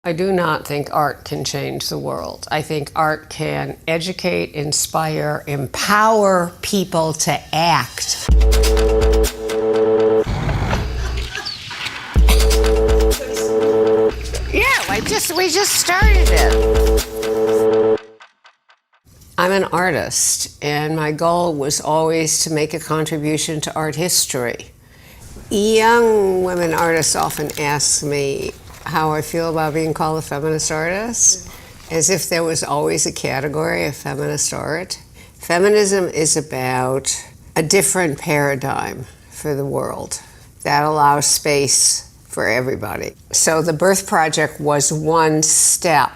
I do not think art can change the world. I think art can educate, inspire, empower people to act. Yeah, we just started it. I'm an artist, and my goal was always to make a contribution to art history. Young women artists often ask me how I feel about being called a feminist artist, as if there was always a category of feminist art. Feminism is about a different paradigm for the world that allows space for everybody. So the Birth Project was one step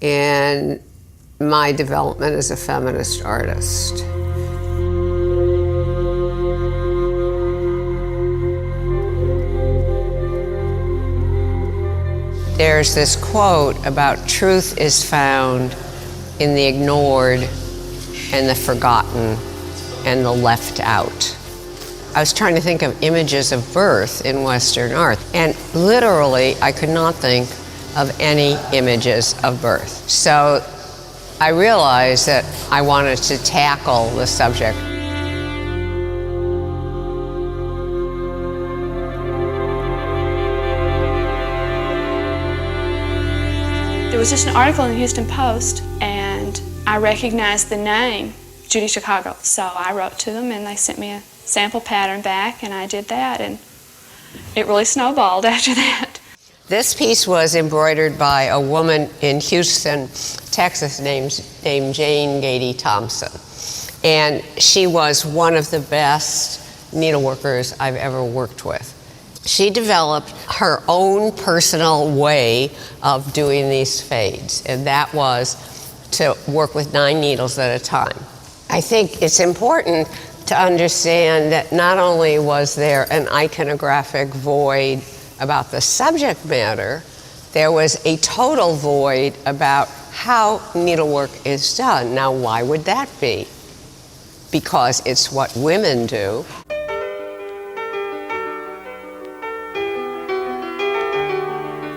in my development as a feminist artist. There's this quote about truth is found in the ignored and the forgotten and the left out. I was trying to think of images of birth in Western art, and literally I could not think of any images of birth. So I realized that I wanted to tackle the subject. There was just an article in the Houston Post, and I recognized the name, Judy Chicago. So I wrote to them, and they sent me a sample pattern back, and I did that, and it really snowballed after that. This piece was embroidered by a woman in Houston, Texas, named Jane Gady Thompson. And she was one of the best needleworkers I've ever worked with. She developed her own personal way of doing these fades, and that was to work with 9 needles at a time. I think it's important to understand that not only was there an iconographic void about the subject matter, there was a total void about how needlework is done. Now, why would that be? Because it's what women do.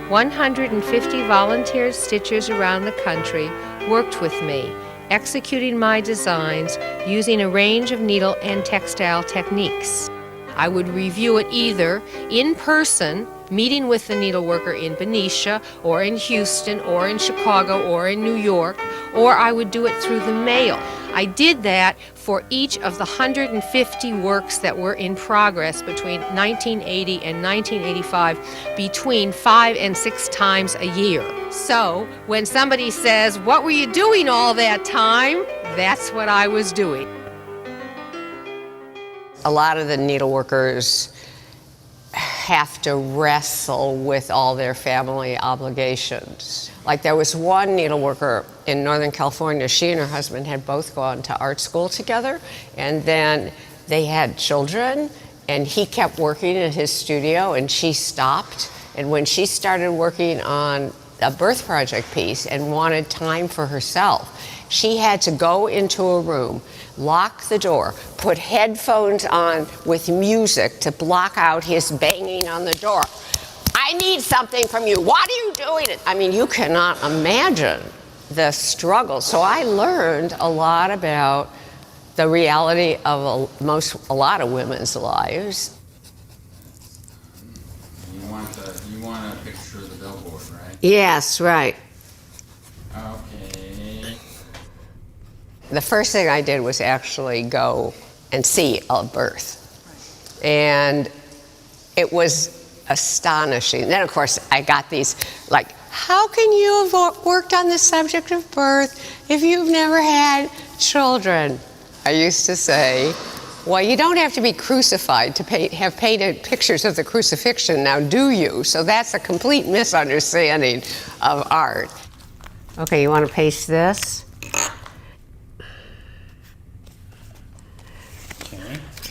150 volunteer stitchers around the country worked with me, executing my designs using a range of needle and textile techniques. I would review it either in person, meeting with the needleworker in Benicia, or in Houston, or in Chicago, or in New York, or I would do it through the mail. I did that for each of the 150 works that were in progress between 1980 and 1985, between 5 and 6 times a year. So when somebody says, "What were you doing all that time?" that's what I was doing. A lot of the needleworkers have to wrestle with all their family obligations. Like there was one needleworker in Northern California, she and her husband had both gone to art school together, and then they had children, and he kept working in his studio and she stopped. And when she started working on a Birth Project piece and wanted time for herself, she had to go into a room, lock the door, put headphones on with music to block out his banging on the door. "I need something from you. What are you doing?" I mean, you cannot imagine the struggle. So I learned a lot about the reality of a lot of women's lives. You want a picture of the billboard, right? Yes, right. Okay. The first thing I did was actually go and see a birth. And it was astonishing. Then, of course, I got these, like, how can you have worked on the subject of birth if you've never had children? I used to say, well, you don't have to be crucified to have painted pictures of the crucifixion, now do you? So that's a complete misunderstanding of art. Okay, you want to paste this?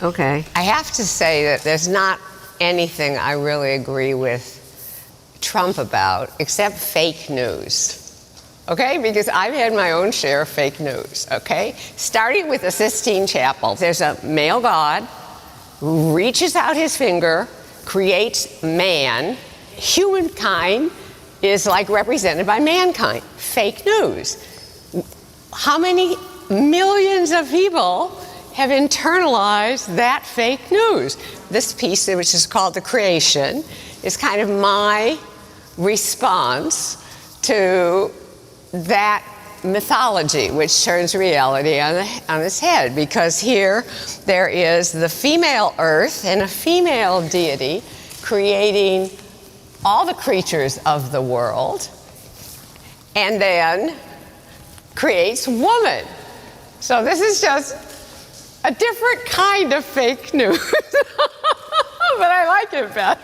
Okay. I have to say that there's not anything I really agree with Trump about except fake news. Okay? Because I've had my own share of fake news. Okay? Starting with the Sistine Chapel. There's a male god who reaches out his finger, creates man, humankind, is like represented by mankind, fake news. How many millions of people have internalized that fake news? This piece, which is called The Creation, is kind of my response to that mythology, which turns reality on its head, because here there is the female earth and a female deity creating all the creatures of the world, and then creates woman. So this is just a different kind of fake news, but I like it better.